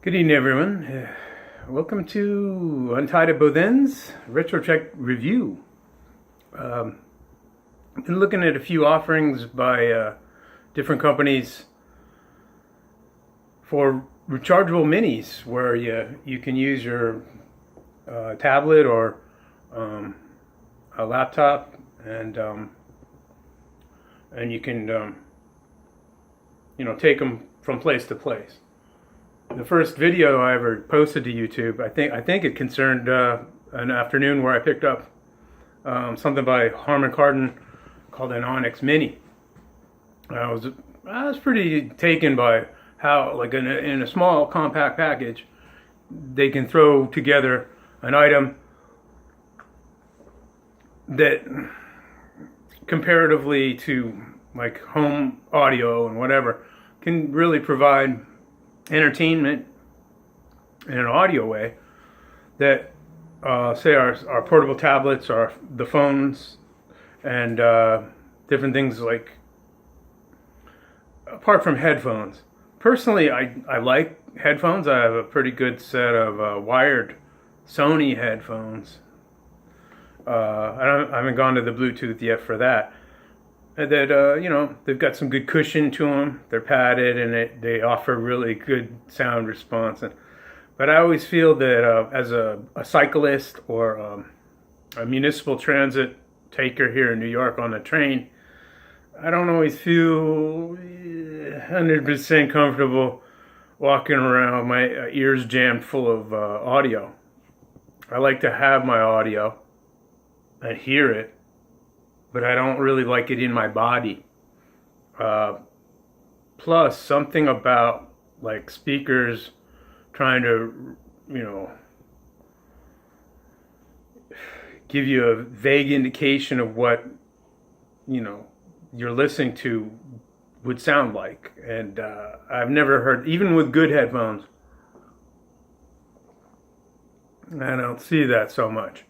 Good evening, everyone. Welcome to Untied at Both Ends retrotech review. I've been looking at a few offerings by different companies for rechargeable minis, where you can use your tablet or a laptop, and you can take them from place to place. The first video I ever posted to YouTube, I think it concerned an afternoon where I picked up something by Harman Kardon called an Onyx Mini. I was pretty taken by how, like, in a small compact package, they can throw together an item that, comparatively to like home audio and whatever, can really provide entertainment in an audio way that say our portable tablets, or the phones, and different things, like, apart from headphones. Personally, I like headphones. I have a pretty good set of wired Sony headphones. I haven't gone to the Bluetooth yet for that. That they've got some good cushion to them. They're padded, and they offer really good sound response. But I always feel that as a cyclist or a municipal transit taker here in New York on a train, I don't always feel 100% comfortable walking around with my ears jammed full of audio. I like to have my audio and hear it, but I don't really like it in my body. Plus, something about, like, speakers trying to, give you a vague indication of what, you're listening to would sound like. And I've never heard, even with good headphones, I don't see that so much.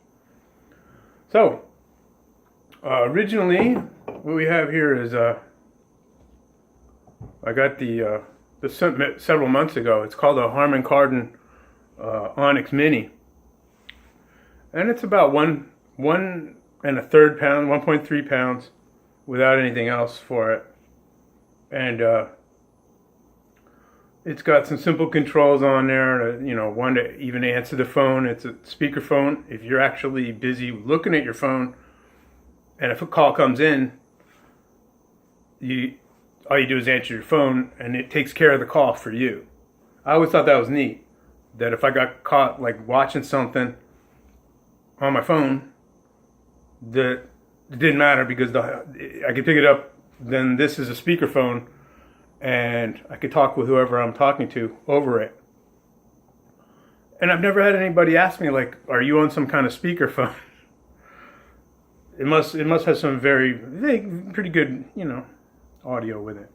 So, originally, what we have here is I got the several months ago. It's called a Harman Kardon Onyx Mini, and it's about one and a third pound, 1.3 pounds, without anything else for it. And it's got some simple controls on there. One to even answer the phone. It's a speakerphone. If you're actually busy looking at your phone, and if a call comes in, all you do is answer your phone, and it takes care of the call for you. I always thought that was neat, that if I got caught, like, watching something on my phone, that it didn't matter, because I could pick it up. Then this is a speakerphone, and I could talk with whoever I'm talking to over it. And I've never had anybody ask me, like, "Are you on some kind of speakerphone?" It must have some pretty good, audio with it.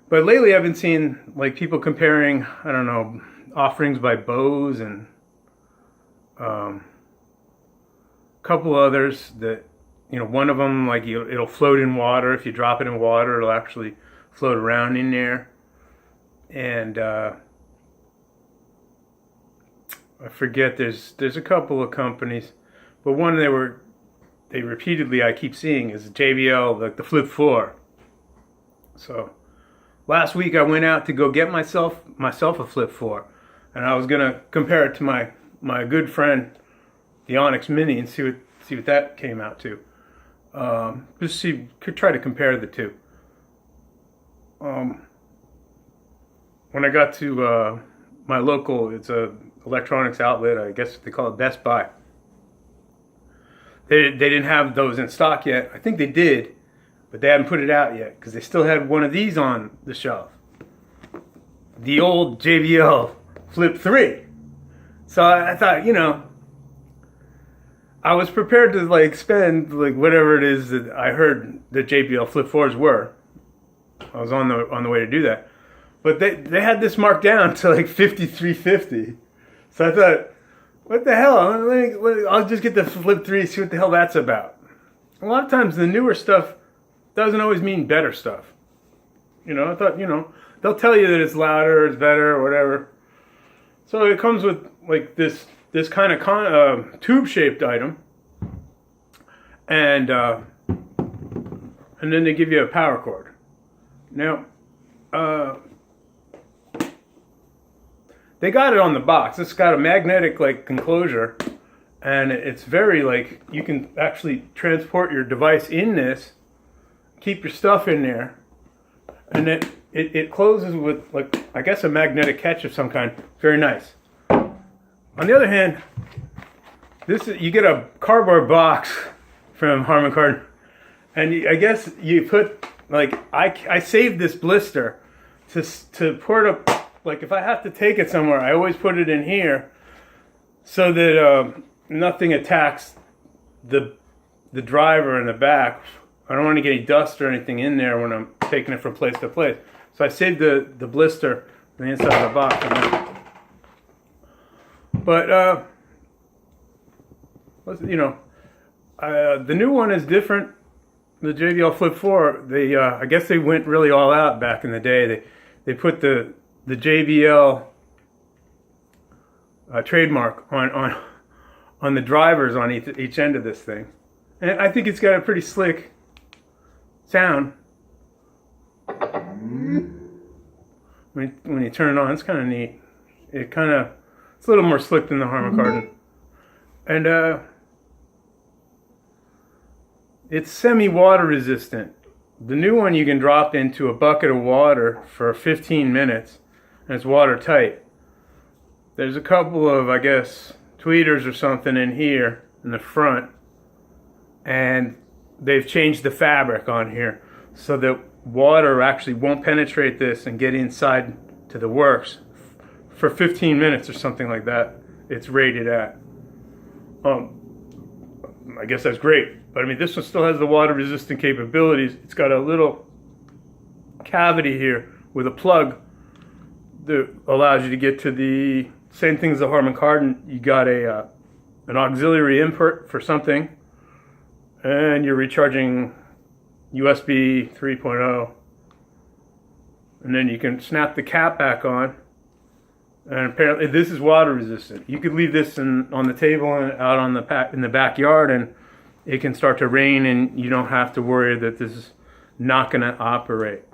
But lately I've been seeing, like, people comparing, I don't know, offerings by Bose and a couple others that, one of them, like, it'll float in water. If you drop it in water, it'll actually float around in there. And I forget, there's a couple of companies, but one they repeatedly, I keep seeing, is JBL, like the Flip 4. So last week I went out to go get myself a Flip 4, and I was gonna compare it to my good friend, the Onyx Mini, and see what that came out to. Could try to compare the two. When I got to my local, it's a electronics outlet, I guess they call it Best Buy. They didn't have those in stock yet. I think they did, but they haven't put it out yet, because they still had one of these on the shelf. The old JBL Flip 3. So I thought, I was prepared to, like, spend, like, whatever it is that I heard the JBL Flip 4s were. I was on the way to do that. But they had this marked down to, like, $53.50. So I thought, what the hell? I'll just get the Flip 3, see what the hell that's about. A lot of times the newer stuff doesn't always mean better stuff. I thought, they'll tell you that it's louder, it's better, or whatever. So it comes with like this kind of tube-shaped item, and then they give you a power cord. Now, they got it on the box. It's got a magnetic like enclosure, and it's very like you can actually transport your device in this, keep your stuff in there, and then it closes with like I guess a magnetic catch of some kind. Very nice. On the other hand, you get a cardboard box from Harman Kardon, and I guess you put like I saved this blister to port up. Like if I have to take it somewhere, I always put it in here so that nothing attacks the driver in the back. I don't want to get any dust or anything in there when I'm taking it from place to place. So I saved the blister on the inside of the box. But you know, the new one is different. The JBL Flip 4. They I guess they went really all out back in the day. They put the JBL trademark on the drivers on each end of this thing, and I think it's got a pretty slick sound. When you turn it on, it's kind of neat. It's a little more slick than the Harman Kardon, and it's semi-water resistant. The new one you can drop into a bucket of water for 15 minutes. And it's watertight. There's a couple of, I guess, tweeters or something in here in the front, and they've changed the fabric on here so that water actually won't penetrate this and get inside to the works for 15 minutes or something like that. It's rated at. I guess that's great, but I mean this one still has the water resistant capabilities. It's got a little cavity here with a plug that allows you to get to the same thing as the Harman Kardon. You got an auxiliary input for something, and you're recharging USB 3.0, and then you can snap the cap back on. And apparently, this is water resistant. You could leave this on the table and out on in the backyard, and it can start to rain, and you don't have to worry that this is not going to operate.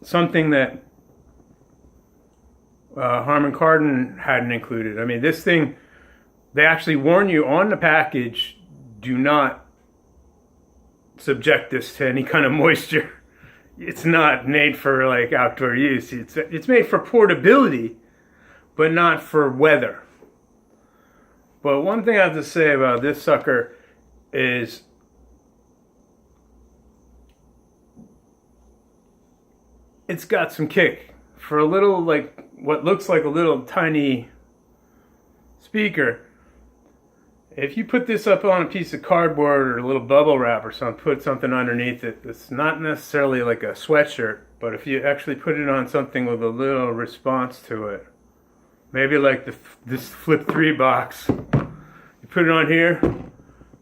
Something that Harman Kardon hadn't included. I mean, this thing, they actually warn you on the package, do not subject this to any kind of moisture. It's not made for like outdoor use. It's made for portability, but not for weather. But one thing I have to say about this sucker is it's got some kick. For a little, like, what looks like a little tiny speaker, if you put this up on a piece of cardboard or a little bubble wrap or something, put something underneath it, it's not necessarily like a sweatshirt, but if you actually put it on something with a little response to it, maybe like this Flip 3 box, you put it on here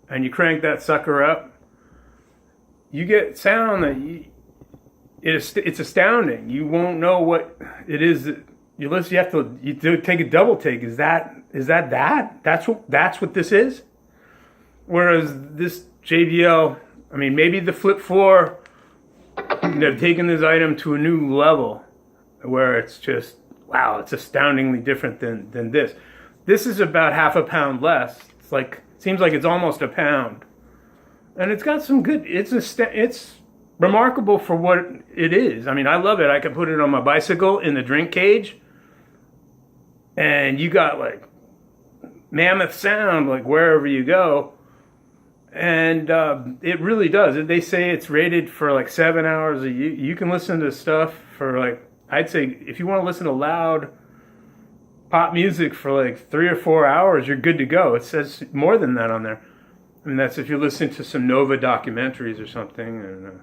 and you crank that sucker up, you get sound that it's astounding. You won't know what it is. You listen. You have to take a double take. Is that? That's what this is. Whereas this JBL, I mean, maybe the Flip 4, they've taken this item to a new level, where it's just wow. It's astoundingly different than this. This is about half a pound less. It's like seems like it's almost a pound, and it's got some good. It's remarkable for what it is. I mean, I love it. I can put it on my bicycle in the drink cage, and you got like mammoth sound like wherever you go. And it really does. They say it's rated for like 7 hours. You can listen to stuff for like, I'd say if you want to listen to loud pop music for like 3 or 4 hours, you're good to go. It says more than that on there. I mean, that's if you're listening to some Nova documentaries or something, and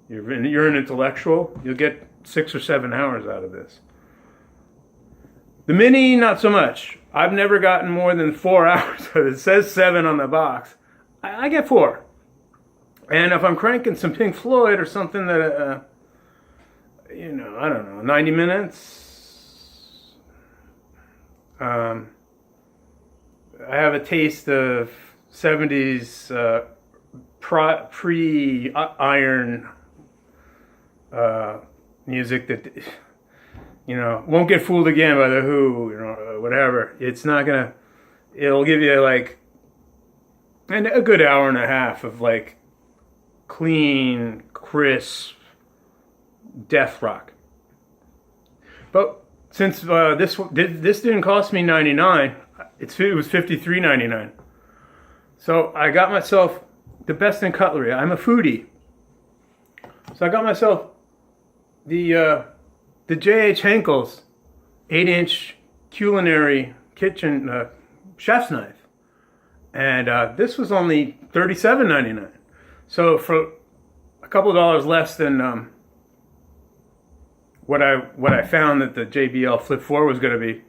you're an intellectual, you'll get 6 or 7 hours out of this. The Mini, not so much. I've never gotten more than 4 hours. It says 7 on the box. I get 4. And if I'm cranking some Pink Floyd or something that, I don't know, 90 minutes, I have a taste of 70s pre-iron music that, won't get fooled again by the Who, whatever. It's not gonna. It'll give you like a good hour and a half of like clean, crisp death rock. But since this didn't cost me $99, it was $53.99. So I got myself the best in cutlery. I'm a foodie, so I got myself the J.H. Henkel's 8-inch culinary kitchen chef's knife, and this was only $37.99. So for a couple of dollars less than what I found that the JBL Flip 4 was going to be,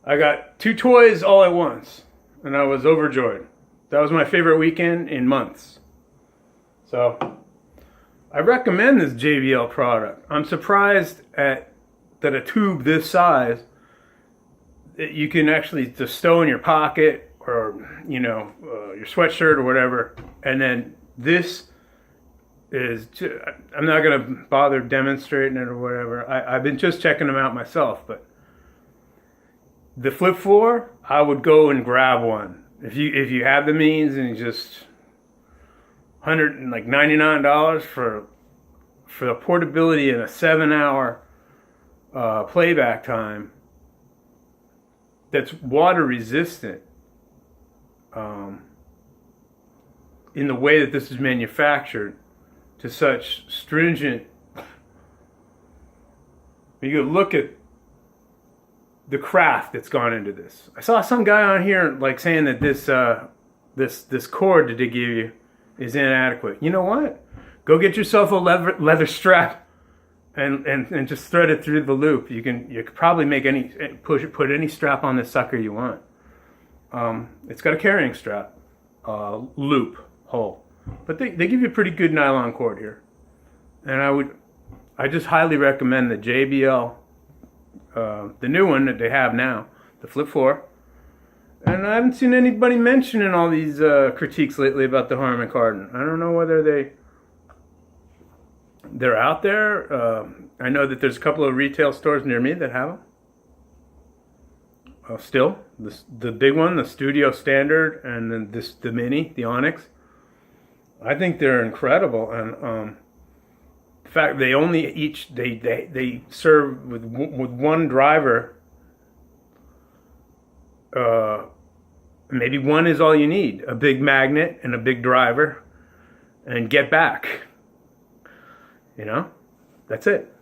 I got 2 toys all at once, and I was overjoyed. That was my favorite weekend in months. So I recommend this JBL product. I'm surprised that a tube this size that you can actually just stow in your pocket or your sweatshirt or whatever, and then this is I'm not going to bother demonstrating it or whatever. I've been just checking them out myself, but the Flip 4, I would go and grab one if you have the means, and just $199 for the portability and a 7-hour playback time that's water resistant in the way that this is manufactured to such stringent. You look at the craft that's gone into this. I saw some guy on here saying that this cord that they give you is inadequate. You know what? Go get yourself a leather strap and just thread it through the loop. You could probably make put any strap on this sucker you want. It's got a carrying strap loop hole, but they give you a pretty good nylon cord here, and I just highly recommend the JBL, the new one that they have now, the Flip 4. And I haven't seen anybody mentioning all these critiques lately about the Harman Kardon. I don't know whether they're out there. I know that there's a couple of retail stores near me that have them. Still, the big one, the Studio Standard, and then the Mini, the Onyx. I think they're incredible, and the fact they only they serve with one driver. Maybe one is all you need: a big magnet and a big driver, and get back. That's it.